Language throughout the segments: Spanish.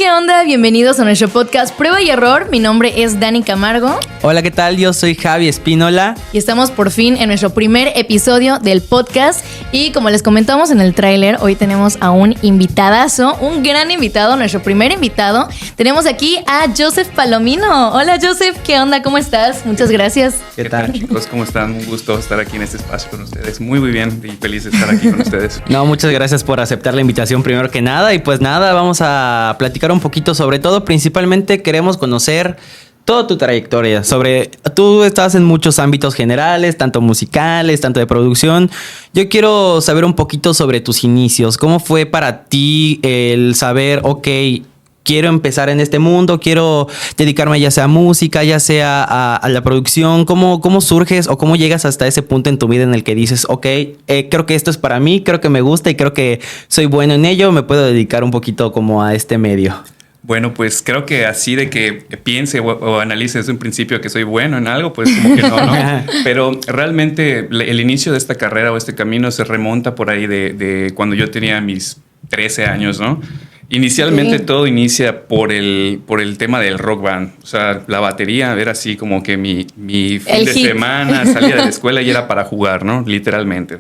¿qué onda? Bienvenidos a nuestro podcast Prueba y Error. Mi nombre es Dani Camargo. Hola, ¿qué tal? Yo soy Javi Espínola. Y estamos por fin en nuestro primer episodio del podcast. Y como les comentamos en el tráiler, hoy tenemos a un invitadazo, un gran invitado, nuestro primer invitado. Tenemos aquí a Joseph Palomino. Hola, Joseph, ¿qué onda? ¿Cómo estás? Muchas gracias. ¿Qué tal, chicos? ¿Cómo están? Un gusto estar aquí en este espacio con ustedes. Muy bien y feliz de estar aquí con ustedes. No, muchas gracias por aceptar la invitación primero que nada. Y pues nada, vamos a platicar un poquito sobre todo. Principalmente queremos conocer toda tu trayectoria. Tú estás en muchos ámbitos generales, tanto musicales, tanto de producción. Yo quiero saber un poquito sobre tus inicios. ¿Cómo fue para ti el saber, ok, quiero empezar en este mundo, quiero dedicarme ya sea a música, ya sea a la producción? ¿Cómo surges o cómo llegas hasta ese punto en tu vida en el que dices, ok, creo que esto es para mí, creo que me gusta y creo que soy bueno en ello, me puedo dedicar un poquito como a este medio? Bueno, pues creo que así de que piense o analice desde un principio que soy bueno en algo, pues como que no. Pero realmente el inicio de esta carrera o este camino se remonta por ahí de cuando yo tenía mis 13 años, ¿no? Inicialmente todo inicia por el tema del rock band. O sea, la batería era así como que mi fin de semana, salía de la escuela y era para jugar, ¿no? Literalmente.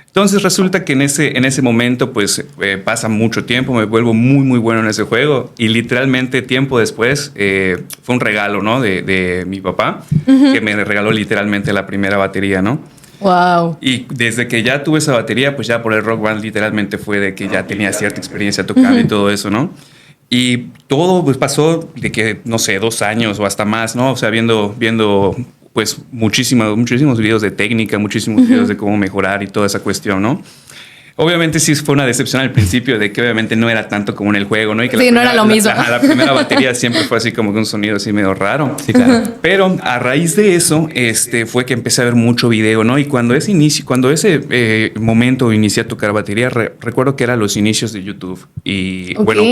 Entonces resulta que en ese momento pues pasa mucho tiempo, me vuelvo muy bueno en ese juego y literalmente tiempo después fue un regalo, ¿no? de mi papá, que me regaló literalmente la primera batería, ¿no? Wow. Y desde que ya tuve esa batería, pues ya por el rock band literalmente fue de que ya tenía cierta experiencia tocando y todo eso, ¿no? Y todo pues pasó de que, no sé, 2 años o hasta más, ¿no? O sea, viendo pues muchísimos videos de técnica, muchísimos videos de cómo mejorar y toda esa cuestión, ¿no? Obviamente sí fue una decepción al principio de que obviamente no era tanto como en el juego, ¿no? Y que sí, no era lo mismo. La primera batería siempre fue así como que un sonido así medio raro. Sí, claro. Pero a raíz de eso fue que empecé a ver mucho video, ¿no? Y cuando ese momento inicié a tocar batería, recuerdo que eran los inicios de YouTube. Y bueno,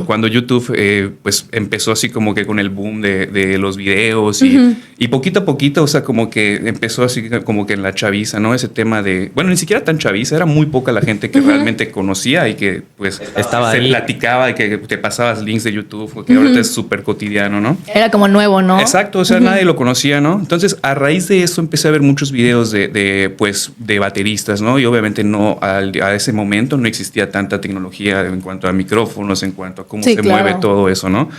cuando YouTube pues empezó así como que con el boom de los videos y poquito a poquito, o sea, como que empezó así como que en la chaviza, ¿no? Ese tema de, bueno, ni siquiera tan chaviza, era muy poca la gente que realmente conocía y que pues estaba se ahí. Platicaba y que te pasabas links de YouTube, que ahorita es súper cotidiano, ¿no? Era como nuevo, ¿no? Exacto, o sea, nadie lo conocía, ¿no? Entonces, a raíz de eso empecé a ver muchos videos de bateristas, ¿no? Y obviamente a ese momento no existía tanta tecnología en cuanto a micrófonos, en cuanto a cómo se mueve todo eso, ¿no?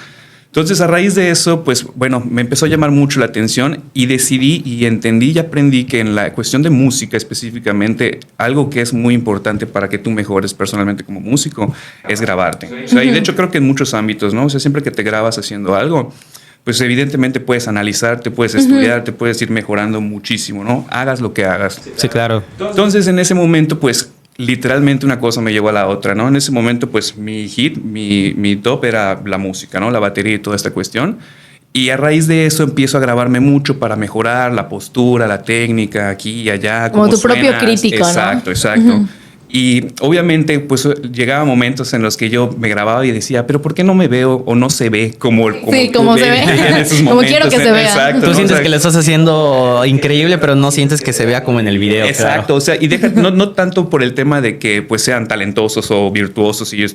Entonces, a raíz de eso, pues, bueno, me empezó a llamar mucho la atención y decidí y entendí y aprendí que en la cuestión de música específicamente, algo que es muy importante para que tú mejores personalmente como músico es grabarte. O sea, y de hecho creo que en muchos ámbitos, ¿no? O sea, siempre que te grabas haciendo algo, pues evidentemente puedes analizar, te puedes estudiar, te puedes ir mejorando muchísimo, ¿no? Hagas lo que hagas. Sí, claro. Entonces, en ese momento, pues, literalmente una cosa me llevó a la otra, ¿no? En ese momento, pues, mi hit, mi top era la música, ¿no? La batería y toda esta cuestión. Y a raíz de eso empiezo a grabarme mucho para mejorar la postura, la técnica, aquí y allá. Como tu propio crítico, exacto, ¿no? Exacto. Y obviamente, pues llegaba momentos en los que yo me grababa y decía, pero ¿por qué no me veo o no se ve como se ve en esos momentos? Como quiero que se vea. Exacto. Tú sientes que lo estás haciendo increíble, pero no sientes que se vea como en el video. Exacto. Claro. O sea, y no tanto por el tema de que pues sean talentosos o virtuosos y ellos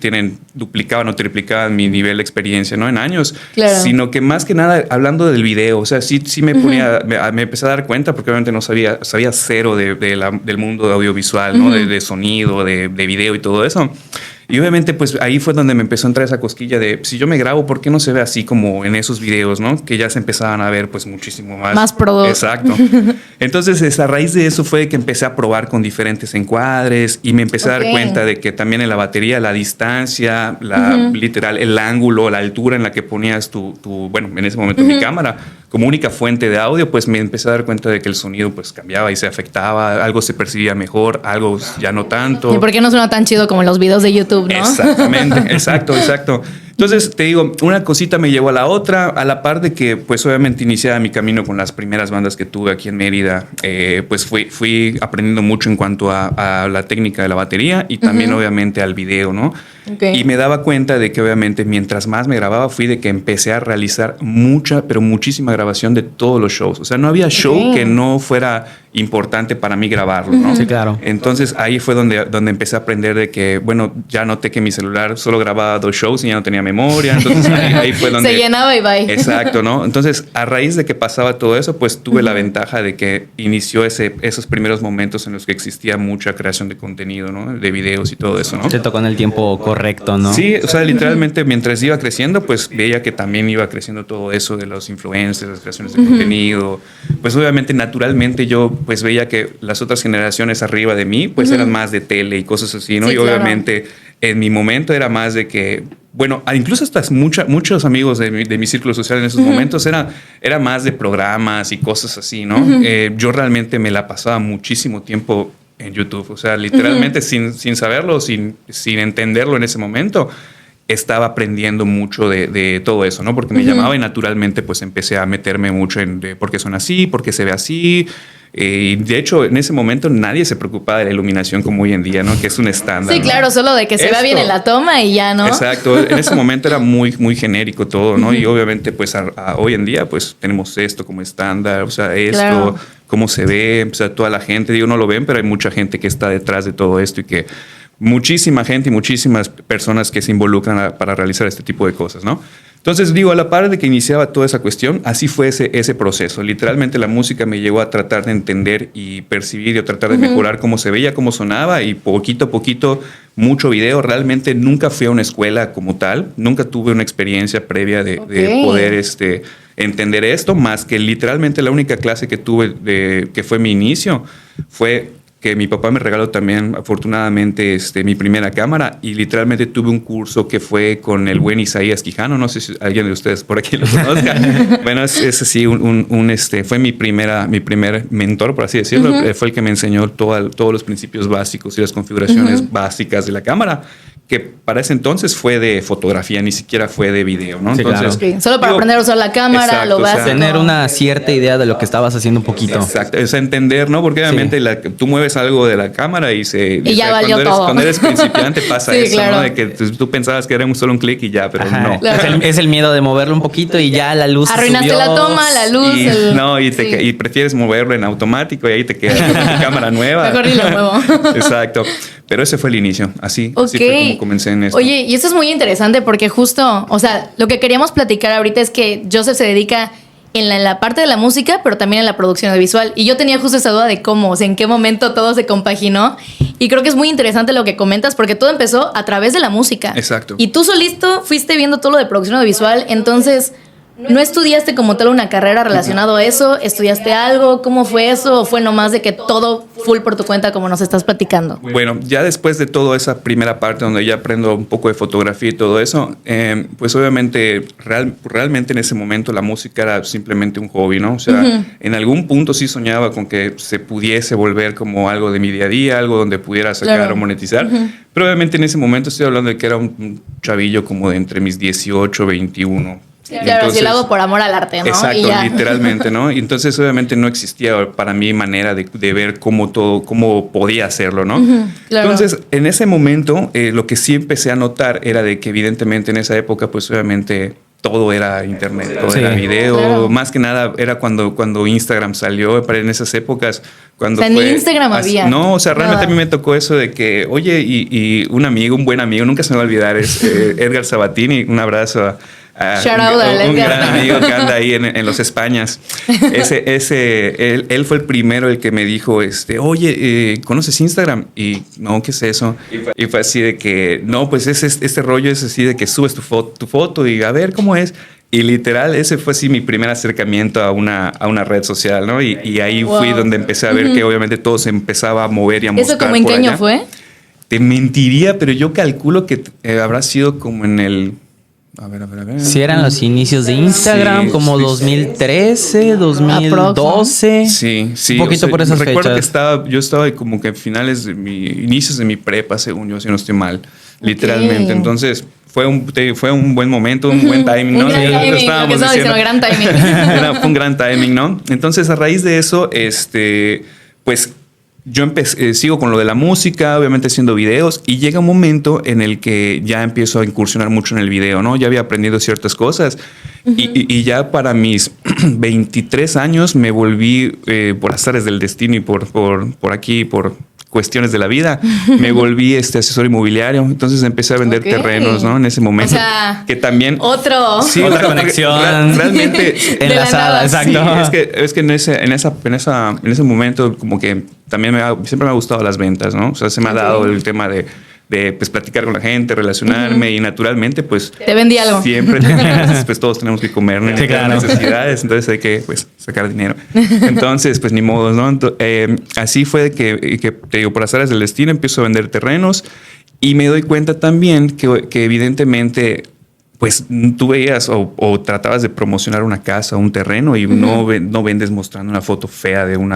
duplicaban o triplicaban mi nivel de experiencia, ¿no? En años. Claro. Sino que más que nada, hablando del video, o sea, sí me ponía, me empecé a dar cuenta porque obviamente no sabía cero del mundo audiovisual, ¿no? De sonido, de video y todo eso. Y obviamente, pues ahí fue donde me empezó a entrar esa cosquilla de si yo me grabo, ¿por qué no se ve así como en esos videos, no? Que ya se empezaban a ver, pues muchísimo más. Más producto. Exacto. Entonces, a raíz de eso fue que empecé a probar con diferentes encuadres y me empecé a dar cuenta de que también en la batería, la distancia, literal, el ángulo, la altura en la que ponías bueno, en ese momento mi cámara, como única fuente de audio, pues me empecé a dar cuenta de que el sonido pues cambiaba y se afectaba, algo se percibía mejor, algo ya no tanto. ¿Y por qué no suena tan chido como en los videos de YouTube, no? Exactamente, exacto. Entonces, te digo, una cosita me llevó a la otra, a la par de que, pues, obviamente iniciaba mi camino con las primeras bandas que tuve aquí en Mérida. Pues fui aprendiendo mucho en cuanto a la técnica de la batería y también, obviamente, al video, ¿no? Okay. Y me daba cuenta de que, obviamente, mientras más me grababa, fui de que empecé a realizar muchísima grabación de todos los shows. O sea, no había show que no fuera importante para mí grabarlo, ¿no? Sí, claro. Entonces ahí fue donde empecé a aprender de que, bueno, ya noté que mi celular solo grababa 2 shows y ya no tenía memoria. Entonces ahí fue donde... Se llenaba y bye. Exacto, ¿no? Entonces, a raíz de que pasaba todo eso, pues tuve la ventaja de que inició esos primeros momentos en los que existía mucha creación de contenido, ¿no? De videos y todo eso, ¿no? Te tocó en el tiempo correcto, ¿no? Sí, o sea, literalmente mientras iba creciendo, pues veía que también iba creciendo todo eso de los influencers, las creaciones de contenido. Pues obviamente, naturalmente, yo pues veía que las otras generaciones arriba de mí, pues eran más de tele y cosas así, ¿no? Sí, y obviamente en mi momento era más de que, bueno, incluso hasta muchos amigos de mi círculo social en esos momentos era más de programas y cosas así, ¿no? Yo realmente me la pasaba muchísimo tiempo en YouTube, o sea, literalmente sin saberlo, sin entenderlo en ese momento, estaba aprendiendo mucho de todo eso, ¿no? Porque me llamaba y naturalmente pues empecé a meterme mucho en por qué son así, por qué se ve así. Y de hecho, en ese momento nadie se preocupaba de la iluminación como hoy en día, ¿no? Que es un estándar. Sí, ¿no? claro, solo de que se vea bien en la toma y ya, ¿no? Exacto. En ese momento era muy, muy genérico todo, ¿no? Y obviamente, pues hoy en día, pues tenemos esto como estándar, o sea, esto, claro, cómo se ve, o sea, toda la gente, digo, no lo ven, pero hay mucha gente que está detrás de todo esto y que muchísima gente y muchísimas personas que se involucran para realizar este tipo de cosas, ¿no? Entonces, digo, a la par de que iniciaba toda esa cuestión, así fue ese proceso. Literalmente la música me llevó a tratar de entender y percibir y a tratar de mejorar cómo se veía, cómo sonaba y poquito a poquito, mucho video. Realmente nunca fui a una escuela como tal, nunca tuve una experiencia previa de poder entender esto, más que literalmente la única clase que tuve que fue mi inicio fue que mi papá me regaló también, afortunadamente, mi primera cámara y literalmente tuve un curso que fue con el buen Isaías Quijano, no sé si alguien de ustedes por aquí lo conozca. Bueno, es así, fue mi primer mentor, por así decirlo, fue el que me enseñó todos los principios básicos y las configuraciones básicas de la cámara, que para ese entonces fue de fotografía, ni siquiera fue de video, ¿no? Sí, Entonces, claro. Sí, solo para aprender a usar la cámara, exacto, lo básico. Tener una cierta idea de lo que estabas haciendo un poquito. Exacto, es entender, ¿no? Porque obviamente tú mueves algo de la cámara y ya valió todo. Cuando eres principiante pasa Sí, eso, claro. ¿no? De que tú pensabas que era solo un clic y ya, pero Ajá. no. Claro. Es el miedo de moverlo un poquito y ya la luz Arruinaste subió. la toma, la luz. Y prefieres moverlo en automático y ahí te quedas con tu cámara nueva. Mejor ni lo muevo. Exacto. Pero ese fue el inicio. Así fue como comencé en esto. Oye, y eso es muy interesante porque justo, o sea, lo que queríamos platicar ahorita es que Joseph se dedica en la parte de la música, pero también en la producción audiovisual. Y yo tenía justo esa duda de cómo, o sea, en qué momento todo se compaginó. Y creo que es muy interesante lo que comentas porque todo empezó a través de la música. Exacto. Y tú solito fuiste viendo todo lo de producción audiovisual, entonces... ¿No estudiaste como tal una carrera relacionada a eso? ¿Estudiaste algo? ¿Cómo fue eso? ¿O fue nomás de que todo full por tu cuenta como nos estás platicando? Bueno, ya después de toda esa primera parte donde ya aprendo un poco de fotografía y todo eso, pues obviamente realmente en ese momento la música era simplemente un hobby, ¿no? O sea, en algún punto sí soñaba con que se pudiese volver como algo de mi día a día, algo donde pudiera sacar o monetizar. Pero obviamente en ese momento estoy hablando de que era un chavillo como de entre mis 18 y 21. Claro, Entonces, si lo hago por amor al arte, ¿no? Exacto, y ya. literalmente, ¿no? Y entonces obviamente no existía para mí manera de ver cómo podía hacerlo, ¿no? Claro. Entonces, en ese momento, lo que sí empecé a notar era de que evidentemente en esa época, pues obviamente todo era internet, todo era video. Claro. Más que nada era cuando Instagram salió, para en esas épocas. Cuando o sea, ni Instagram había. No, o sea, realmente a mí me tocó eso de que, oye, y un buen amigo, nunca se me va a olvidar, es Edgar Sabatini, un abrazo Shout out a un gran amigo que anda ahí en los Españas. Él fue el primero el que me dijo, oye, ¿conoces Instagram? Y no, ¿qué es eso? Y fue así de que, no, pues este rollo es así de que subes tu foto y a ver cómo es. Y literal, ese fue así mi primer acercamiento a una red social, ¿no? Y ahí fui donde empecé a ver que obviamente todo se empezaba a mover y a mostrar. ¿Eso como en qué año fue? Te mentiría, pero yo calculo que habrá sido como en el... A ver. Si eran los inicios de Instagram, Sí, como sí, 2013, 2012. Sí. Un poquito por esas recuerdo fechas. Que yo estaba como que en inicios de mi prepa, según yo, si no estoy mal, literalmente. Entonces fue un buen momento, un buen timing, ¿no? Un gran timing, lo que estaba diciendo, gran timing. Fue un gran timing, ¿no? Entonces, a raíz de eso, pues yo sigo con lo de la música, obviamente haciendo videos, y llega un momento en el que ya empiezo a incursionar mucho en el video, ¿no? Ya había aprendido ciertas cosas y ya para mis 23 años me volví, por azares del destino y por aquí, por cuestiones de la vida, me volví asesor inmobiliario. Entonces empecé a vender terrenos, ¿no? En ese momento. O sea, que también... Sí, otra conexión. Realmente... enlazada, exacto. Sí, es que en ese momento como que también siempre me ha gustado las ventas, ¿no? O sea, se me ha dado el tema de pues platicar con la gente, relacionarme y naturalmente pues... Te vendí algo. Siempre, pues todos tenemos que comer, ¿no? Sí, claro. Necesidades, entonces hay que pues sacar dinero. Entonces, pues ni modo, ¿no? Así fue que te digo, por azares del destino empiezo a vender terrenos y me doy cuenta también que evidentemente pues tú veías o tratabas de promocionar una casa, un terreno y no vendes mostrando una foto fea de un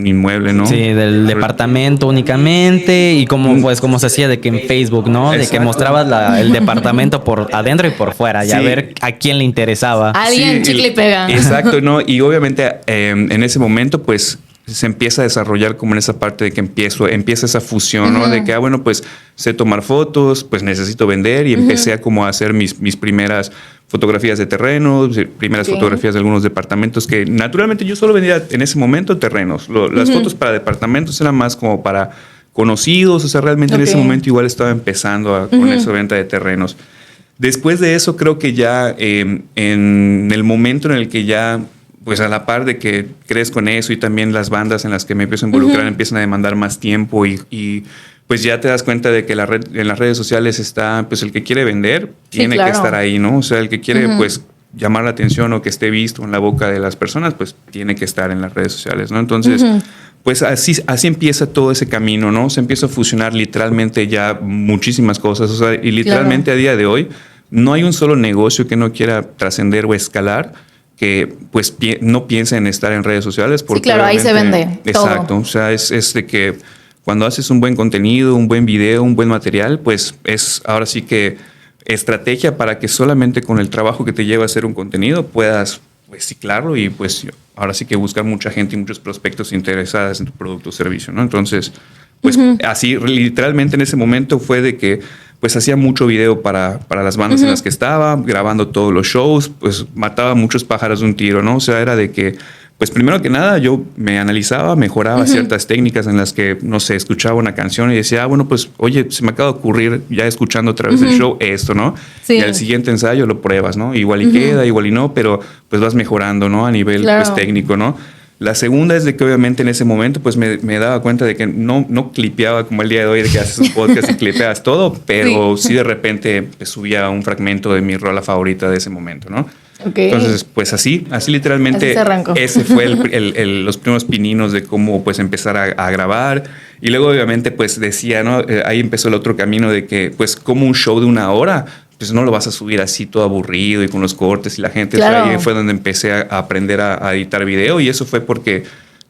inmueble, ¿no? Sí, del departamento únicamente y como se hacía de que en Facebook, ¿no? Exacto. De que mostrabas el departamento por adentro y por fuera y a ver a quién le interesaba. Alguien chicle y pega. Exacto, ¿no? Y obviamente en ese momento pues se empieza a desarrollar como en esa parte de que empieza esa fusión, ¿no? De que, bueno, pues sé tomar fotos, pues necesito vender y empecé a como a hacer mis primeras fotografías de terrenos, primeras fotografías de algunos departamentos que naturalmente yo solo vendía en ese momento terrenos. Las fotos para departamentos eran más como para conocidos, o sea, realmente en ese momento igual estaba empezando con esa venta de terrenos. Después de eso creo que ya en el momento en el que ya pues a la par de que crees con eso y también las bandas en las que me empiezo a involucrar empiezan a demandar más tiempo y pues ya te das cuenta de que en las redes sociales está pues el que quiere vender tiene que estar ahí, ¿no? O sea, el que quiere pues llamar la atención o que esté visto en la boca de las personas pues tiene que estar en las redes sociales, ¿no? Entonces pues así empieza todo ese camino, ¿no? Se empieza a fusionar literalmente ya muchísimas cosas, o sea, y literalmente a día de hoy no hay un solo negocio que no quiera trascender o escalar que pues no piensa en estar en redes sociales. Porque sí, claro, ahí se vende exacto, todo. O sea, es de que cuando haces un buen contenido, un buen video, un buen material, pues es ahora sí que estrategia para que solamente con el trabajo que te lleva a hacer un contenido puedas pues, ciclarlo y pues ahora sí que buscar mucha gente y muchos prospectos interesados en tu producto o servicio, ¿no? Entonces, pues así literalmente en ese momento fue de que pues hacía mucho video para las bandas en las que estaba, grabando todos los shows, pues mataba muchos pájaros de un tiro, ¿no? O sea, era de que, pues primero que nada yo me analizaba, mejoraba ciertas técnicas en las que, no sé, escuchaba una canción y decía, bueno, pues, oye, se me acaba de ocurrir ya escuchando otra vez el show esto, ¿no? Sí. Y al siguiente ensayo lo pruebas, ¿no? Igual y queda, igual y no, pero pues vas mejorando, ¿no? A nivel pues, técnico, ¿no? La segunda es de que obviamente en ese momento pues me daba cuenta de que no clipeaba como el día de hoy de que haces un podcast y clipeas todo, pero sí de repente subía un fragmento de mi rola favorita de ese momento, ¿no? Entonces pues así literalmente ese fue los primeros pininos de cómo pues empezar a grabar y luego obviamente pues decía, ¿no? Ahí empezó el otro camino de que pues como un show de 1 hora pues no lo vas a subir así todo aburrido y con los cortes y la gente. Claro. O sea, ahí fue donde empecé a aprender a editar video y eso fue porque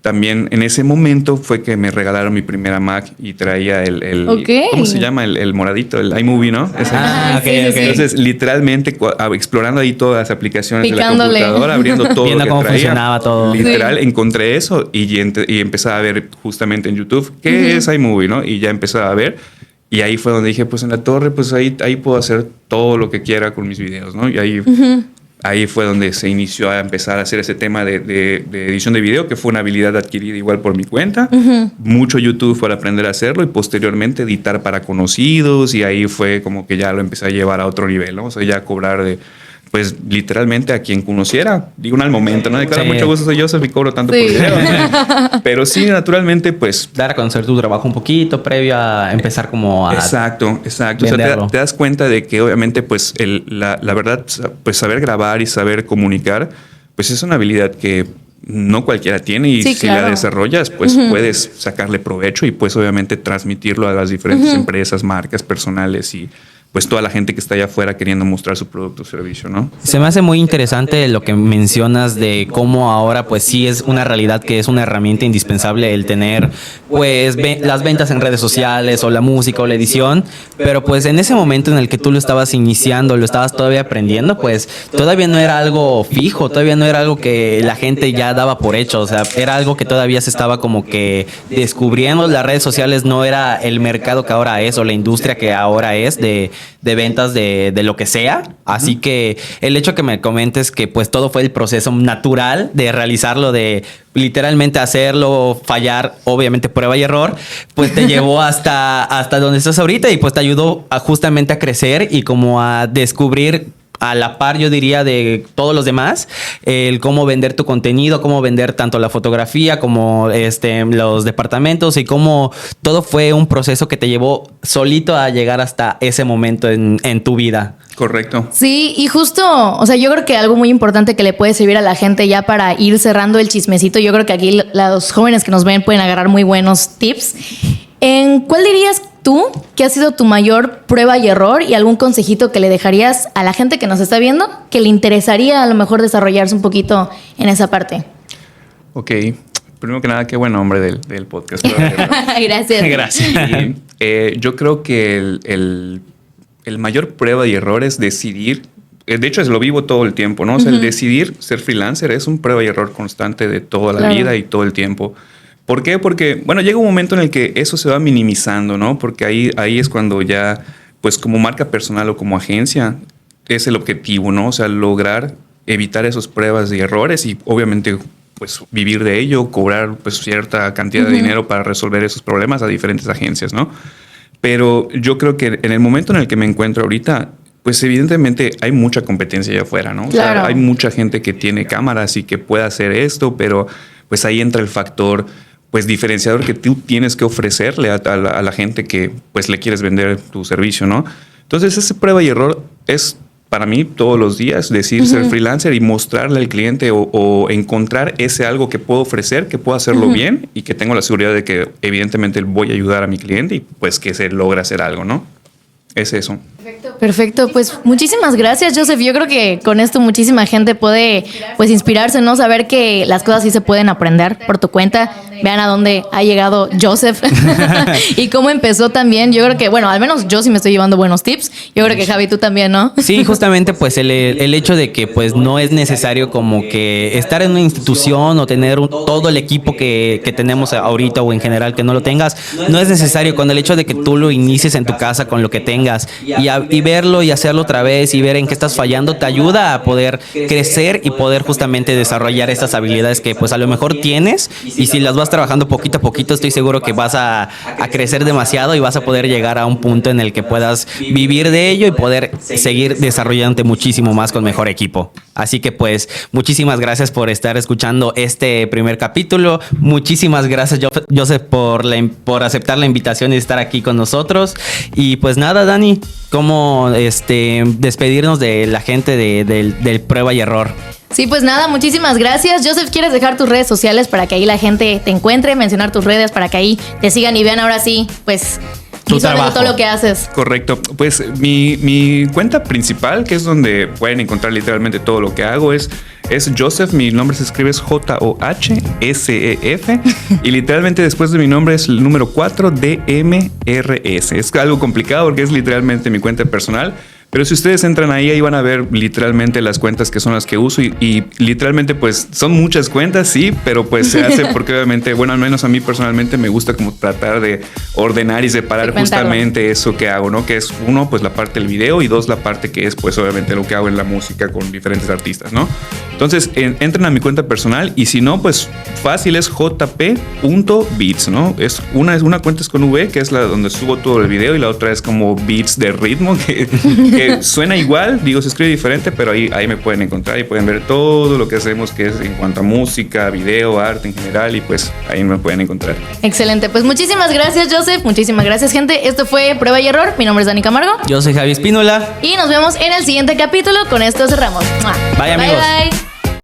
también en ese momento fue que me regalaron mi primera Mac y traía ¿cómo se llama? El moradito, el iMovie, ¿no? Okay. Entonces, literalmente explorando ahí todas las aplicaciones de la computadora, abriendo todo viendo lo que cómo traía. Funcionaba todo. Literal, encontré eso y empecé a ver justamente en YouTube qué es iMovie, ¿no? Y ya empecé a ver. Y ahí fue donde dije, pues en la torre, pues ahí puedo hacer todo lo que quiera con mis videos, ¿no? Y ahí fue donde se inició a empezar a hacer ese tema de edición de video, que fue una habilidad adquirida igual por mi cuenta. Mucho YouTube para aprender a hacerlo y posteriormente editar para conocidos y ahí fue como que ya lo empecé a llevar a otro nivel, ¿no? O sea, ya cobrar pues literalmente a quien conociera. Digo, al momento, ¿no? De claro, mucho gusto, soy Joseph y cobro tanto por video. Pero sí, naturalmente, pues... dar a conocer tu trabajo un poquito previo a empezar como a... Exacto. O sea, te das cuenta de que obviamente, pues, la verdad, pues saber grabar y saber comunicar, pues es una habilidad que no cualquiera tiene y si la desarrollas, pues puedes sacarle provecho y pues obviamente transmitirlo a las diferentes empresas, marcas, personales y... pues toda la gente que está allá afuera queriendo mostrar su producto o servicio, ¿no? Se me hace muy interesante lo que mencionas de cómo ahora pues sí es una realidad que es una herramienta indispensable el tener pues las ventas en redes sociales o la música o la edición, pero pues en ese momento en el que tú lo estabas iniciando, lo estabas todavía aprendiendo, pues todavía no era algo fijo, todavía no era algo que la gente ya daba por hecho, o sea, era algo que todavía se estaba como que descubriendo. Las redes sociales no era el mercado que ahora es o la industria que ahora es de ventas de lo que sea. Así que el hecho que me comentes que pues todo fue el proceso natural de realizarlo, de literalmente hacerlo, fallar, obviamente prueba y error, pues te llevó hasta donde estás ahorita y pues te ayudó justamente a crecer y como a descubrir a la par, yo diría, de todos los demás, el cómo vender tu contenido, cómo vender tanto la fotografía como los departamentos y cómo todo fue un proceso que te llevó solito a llegar hasta ese momento en tu vida. Correcto. Sí, y justo, o sea, yo creo que algo muy importante que le puede servir a la gente ya para ir cerrando el chismecito, yo creo que aquí los jóvenes que nos ven pueden agarrar muy buenos tips. ¿En cuál dirías tú que ha sido tu mayor prueba y error y algún consejito que le dejarías a la gente que nos está viendo que le interesaría a lo mejor desarrollarse un poquito en esa parte? Ok. Primero que nada, qué buen nombre del podcast. Gracias. Gracias. Yo creo que el mayor prueba y error es decidir. De hecho, lo vivo todo el tiempo, ¿no? O sea, el decidir ser freelancer es un prueba y error constante de toda la vida y todo el tiempo. ¿Por qué? Porque, bueno, llega un momento en el que eso se va minimizando, ¿no? Porque ahí es cuando ya, pues como marca personal o como agencia, es el objetivo, ¿no? O sea, lograr evitar esas pruebas y errores y obviamente, pues vivir de ello, cobrar pues cierta cantidad de dinero para resolver esos problemas a diferentes agencias, ¿no? Pero yo creo que en el momento en el que me encuentro ahorita, pues evidentemente hay mucha competencia allá afuera, ¿no? Claro. O sea, hay mucha gente que tiene cámaras y que puede hacer esto, pero pues ahí entra el factor pues diferenciador que tú tienes que ofrecerle a la gente que pues le quieres vender tu servicio, ¿no? Entonces ese prueba y error es para mí todos los días decir ser freelancer y mostrarle al cliente o encontrar ese algo que puedo ofrecer, que puedo hacerlo bien y que tengo la seguridad de que evidentemente voy a ayudar a mi cliente y pues que se logra hacer algo, ¿no? Es eso. Perfecto, pues muchísimas gracias, Joseph. Yo creo que con esto muchísima gente puede pues inspirarse, ¿no? Saber que las cosas sí se pueden aprender por tu cuenta. Vean a dónde ha llegado Joseph y cómo empezó también. Yo creo que, bueno, al menos yo sí me estoy llevando buenos tips. Yo creo que Javi, tú también, ¿no? Sí, justamente pues el hecho de que pues no es necesario como que estar en una institución o tener todo el equipo que tenemos ahorita o en general que no lo tengas, no es necesario. Con el hecho de que tú lo inicies en tu casa con lo que tengas y verlo y hacerlo otra vez y ver en qué estás fallando, te ayuda a poder crecer y poder justamente desarrollar estas habilidades que pues a lo mejor tienes y si las vas trabajando poquito a poquito, estoy seguro que vas a crecer demasiado y vas a poder llegar a un punto en el que puedas vivir de ello y poder seguir desarrollándote muchísimo más con mejor equipo. Así que pues muchísimas gracias por estar escuchando este primer capítulo. Muchísimas gracias, Joseph, por aceptar la invitación y estar aquí con nosotros. Y pues nada, Dani, ¿cómo despedirnos de la gente del prueba y error? Sí, pues nada, muchísimas gracias. Joseph, ¿quieres dejar tus redes sociales para que ahí la gente te encuentre? Mencionar tus redes para que ahí te sigan y vean ahora sí, pues, visualmente todo lo que haces. Correcto. Pues mi cuenta principal, que es donde pueden encontrar literalmente todo lo que hago, es Joseph. Mi nombre se escribe Johsef y literalmente después de mi nombre es el número 4 DMRS. Es algo complicado porque es literalmente mi cuenta personal. Pero si ustedes entran ahí van a ver literalmente las cuentas que son las que uso y literalmente pues son muchas cuentas, sí, pero pues se hace porque obviamente, bueno, al menos a mí personalmente me gusta como tratar de ordenar y separar justamente eso que hago, ¿no? Que es uno, pues la parte del video y dos, la parte que es pues obviamente lo que hago en la música con diferentes artistas, ¿no? Entonces entren a mi cuenta personal y si no, pues fácil es jp.beats, ¿no? Una cuenta es con V, que es la donde subo todo el video y la otra es como beats de ritmo, que suena igual, digo, se escribe diferente, pero ahí me pueden encontrar y pueden ver todo lo que hacemos, que es en cuanto a música, video, arte en general, y pues ahí me pueden encontrar. Excelente, pues muchísimas gracias, Joseph, muchísimas gracias, gente. Esto fue Prueba y Error. Mi nombre es Dani Camargo. Yo soy Javi Espínola. Y nos vemos en el siguiente capítulo. Con esto cerramos. Bye, amigos. Bye, bye.